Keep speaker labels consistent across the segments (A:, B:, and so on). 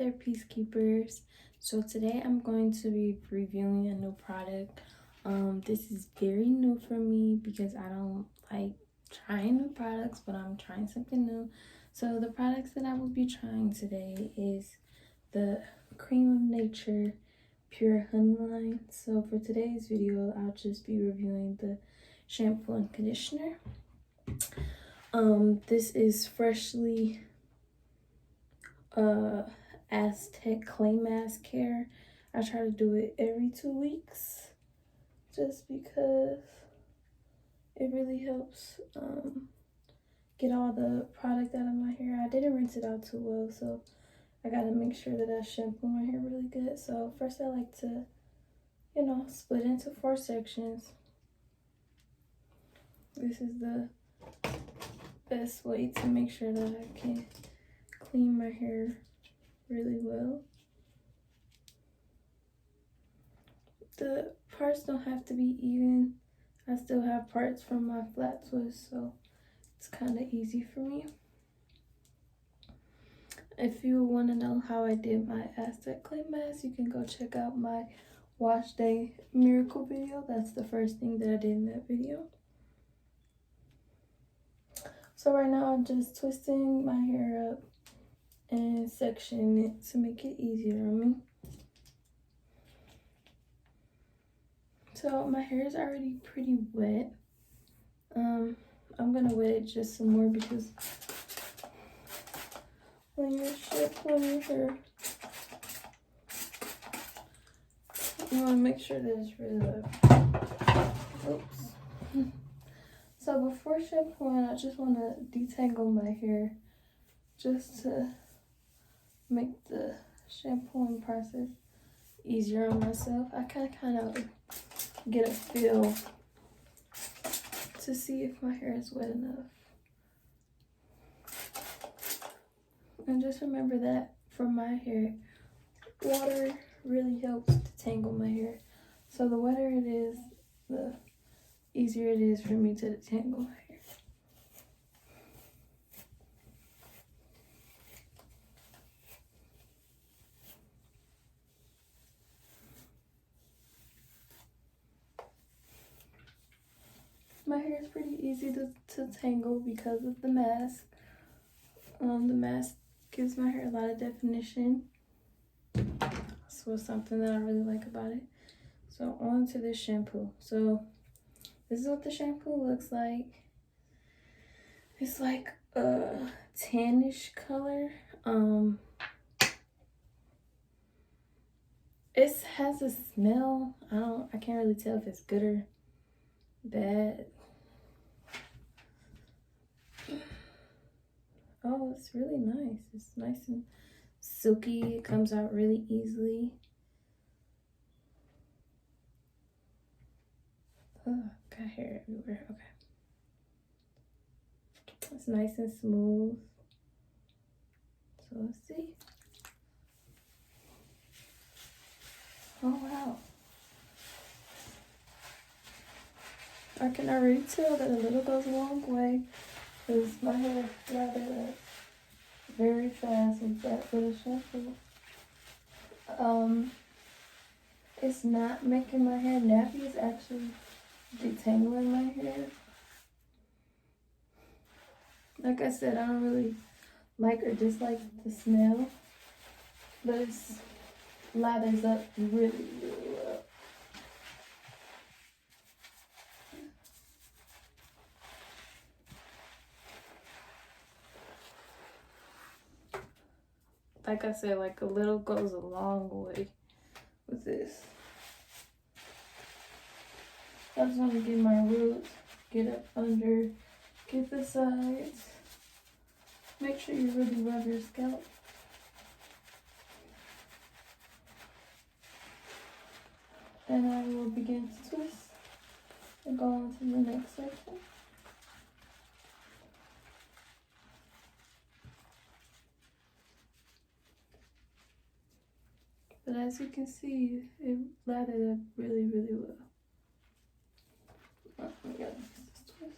A: there, peacekeepers. So today I'm going to be reviewing a new product. This is very new for me because I don't like trying new products, but I'm trying something new. So the products that I will be trying today is the Cream of Nature Pure Honey line. So for today's video, I'll just be reviewing the shampoo and conditioner. This is freshly Aztec clay mask care. I try to do it every 2 weeks just because it really helps get all the product out of my hair. I didn't rinse it out too well, so I gotta make sure that I shampoo my hair really good. So first I like to, split into 4 sections. This is the best way to make sure that I can clean my hair really well. The parts don't have to be even. I still have parts from my flat twist, so it's kind of easy for me. If you want to know how I did my Aztec clay mask, you can go check out my wash day miracle video. That's the first thing that I did in that video. So right now I'm just twisting my hair up and sectioning it to make it easier on me. So my hair is already pretty wet. I'm gonna wet it just some more because when you're shampooing your hair, you want to make sure that it's really wet. Oops. So before shampooing, I just want to detangle my hair just to make the shampooing process easier on myself. I can kind of get a feel to see if my hair is wet enough. And just remember that for my hair, water really helps to tangle my hair. So the wetter it is, the easier it is for me to detangle my hair. My hair is pretty easy to tangle because of the mask. The mask gives my hair a lot of definition. So it's something that I really like about it. So on to this shampoo. So this is what the shampoo looks like. It's like a tannish color. It has a smell. I can't really tell if it's good or bad. Oh, it's really nice. It's nice and silky. It comes out really easily. Oh, got hair everywhere. Okay. It's nice and smooth. So let's see. Oh, wow. I can already tell that a little goes a long way because my hair lathered up very fast with that little shampoo. It's not making my hair nappy. It's actually detangling my hair. Like I said, I don't really like or dislike the smell, but it lathers up really, really well. Like I said, like a little goes a long way with this. I just want to get my roots, get up under, get the sides. Make sure you really rub your scalp. And I will begin to twist and go on to the next section. But as you can see, it lathered up really, really well. Oh my God, this twist.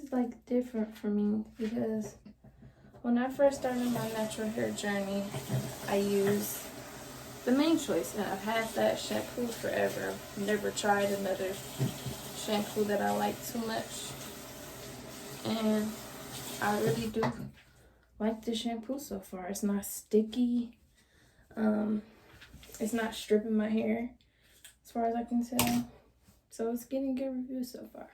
A: is like different for me because when I first started my natural hair journey, I used the Main Choice, and I've had that shampoo forever. Never tried another shampoo that I like too much, and I really do like the shampoo so far. It's not sticky. It's not stripping my hair as far as I can tell. So it's getting good reviews so far.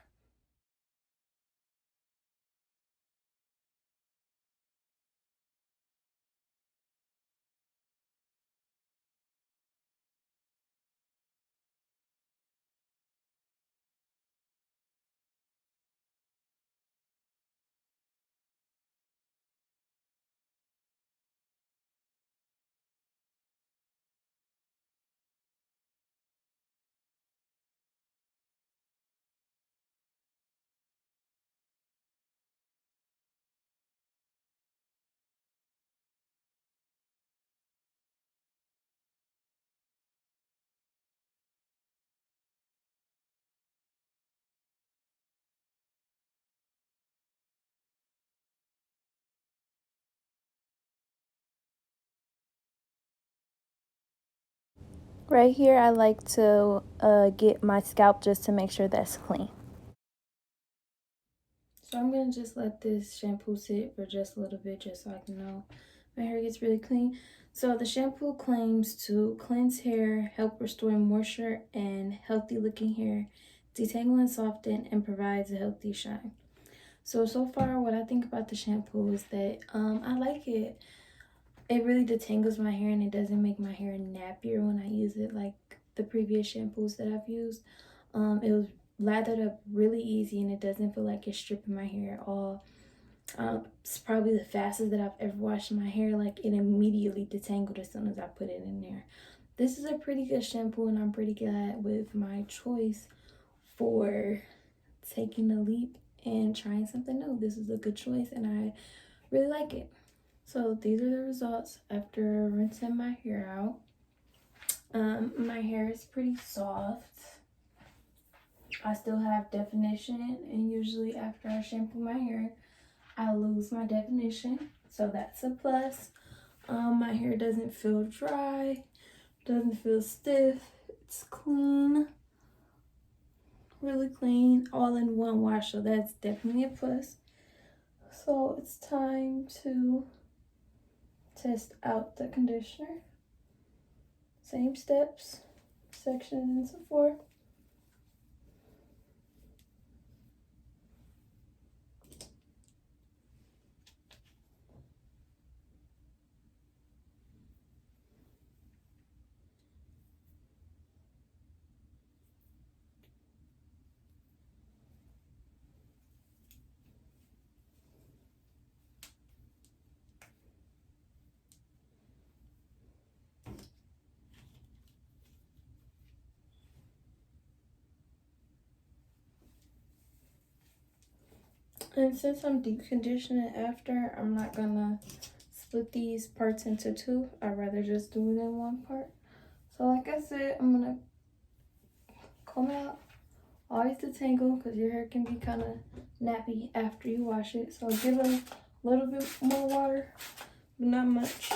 A: Right here, I like to get my scalp just to make sure that's clean. So I'm going to just let this shampoo sit for just a little bit just so I can know my hair gets really clean. So the shampoo claims to cleanse hair, help restore moisture and healthy looking hair, detangle and soften, and provides a healthy shine. So far what I think about the shampoo is that I like it. It really detangles my hair and it doesn't make my hair nappier when I use it like the previous shampoos that I've used. It was lathered up really easy and it doesn't feel like it's stripping my hair at all. It's probably the fastest that I've ever washed my hair. Like it immediately detangled as soon as I put it in there. This is a pretty good shampoo and I'm pretty glad with my choice for taking the leap and trying something new. This is a good choice and I really like it. So these are the results after rinsing my hair out. My hair is pretty soft. I still have definition, and usually after I shampoo my hair, I lose my definition, so that's a plus. My hair doesn't feel dry, doesn't feel stiff. It's clean, really clean, all in one wash, so that's definitely a plus. So it's time to test out the conditioner. Same steps, sections, and so forth. And since I'm deep conditioning after, I'm not gonna split these parts into two. I'd rather just do it in one part. So like I said, I'm gonna comb out. Always detangle because your hair can be kind of nappy after you wash it. So give it a little bit more water, but not much.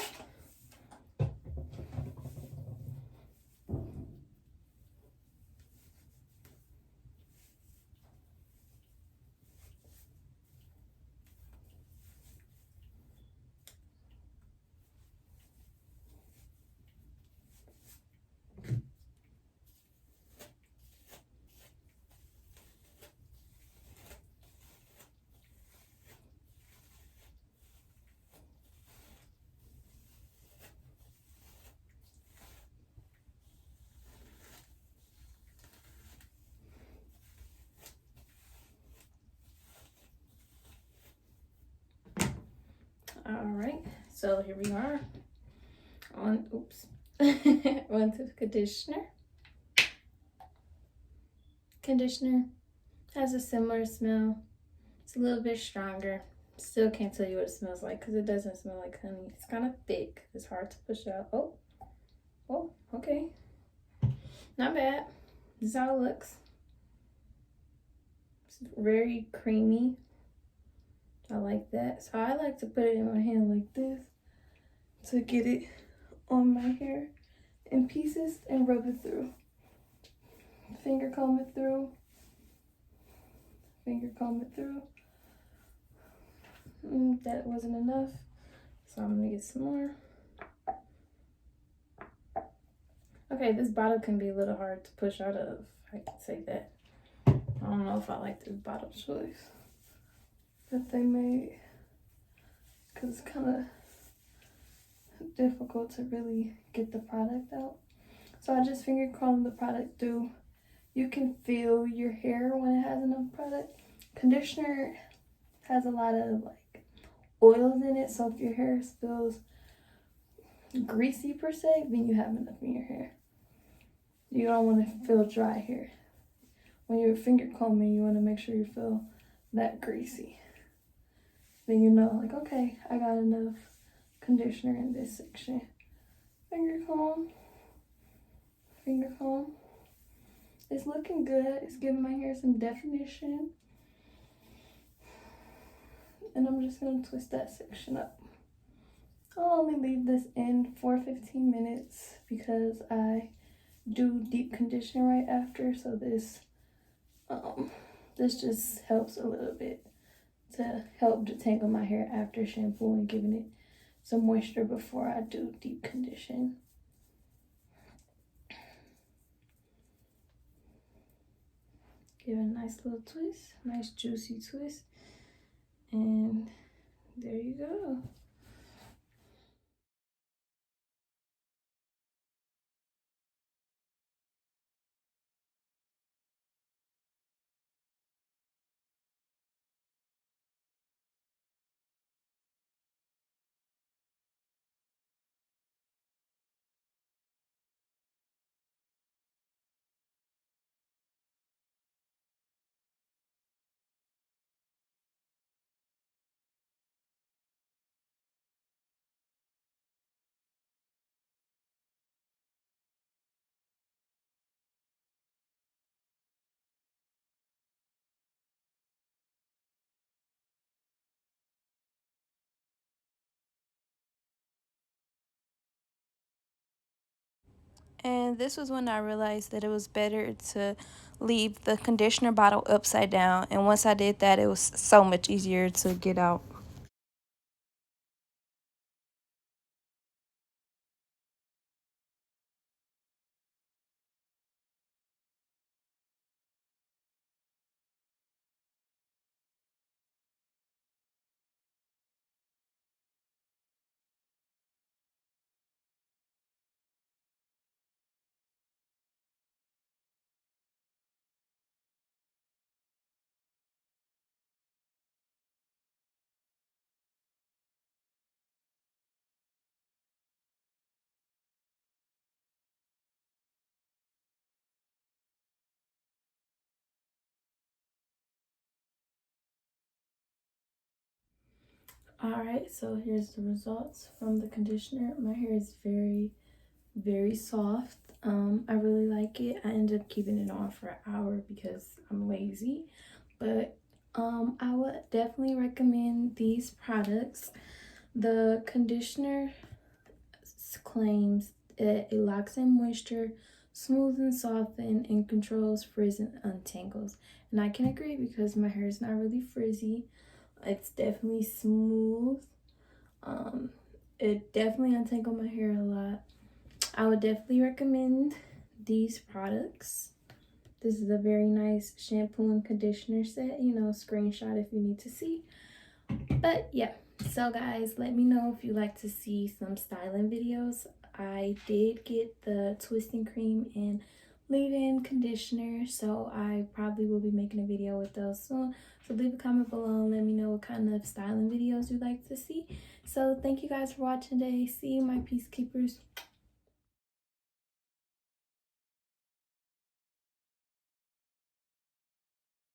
A: All right, so here we are on, oops, onto the conditioner. Conditioner has a similar smell. It's a little bit stronger. Still can't tell you what it smells like because it doesn't smell like honey. It's kind of thick. It's hard to push out. Oh, okay. Not bad. This is how it looks. It's very creamy. I like that. So I like to put it in my hand like this to get it on my hair in pieces and rub it through. Finger comb it through. Finger comb it through. That wasn't enough, so I'm gonna get some more. Okay, this bottle can be a little hard to push out of. I can say that. I don't know if I like this bottle choice that they made, because it's kind of difficult to really get the product out. So I just finger comb the product through. You can feel your hair when it has enough product. Conditioner has a lot of like oils in it, so if your hair feels greasy per se, then you have enough in your hair. You don't want to feel dry hair. When you're finger combing, you want to make sure you feel that greasy. Then you know, like, okay, I got enough conditioner in this section. Finger comb. Finger comb. It's looking good. It's giving my hair some definition. And I'm just going to twist that section up. I'll only leave this in for 15 minutes because I do deep condition right after. So this just helps a little bit to help detangle my hair after shampoo and giving it some moisture before I do deep condition. Give it a nice little twist, nice juicy twist, and there you go.
B: And this was when I realized that it was better to leave the conditioner bottle upside down. And once I did that, it was so much easier to get out.
A: Alright, so here's the results from the conditioner. My hair is very soft. I really like it. I ended up keeping it on for an hour because I'm lazy. But I would definitely recommend these products. The conditioner claims that it locks in moisture, smooths and softens, and controls frizz and untangles. And I can agree because my hair is not really frizzy. It's definitely smooth. It definitely untangled my hair a lot. I would definitely recommend these products. This is a very nice shampoo and conditioner set. You know, screenshot if you need to see. But yeah, so guys, let me know if you like to see some styling videos. I did get the twisting cream and leave-in conditioner, so I probably will be making a video with those soon. So leave a comment below and let me know what kind of styling videos you'd like to see. So thank you guys for watching today. See you, my peacekeepers.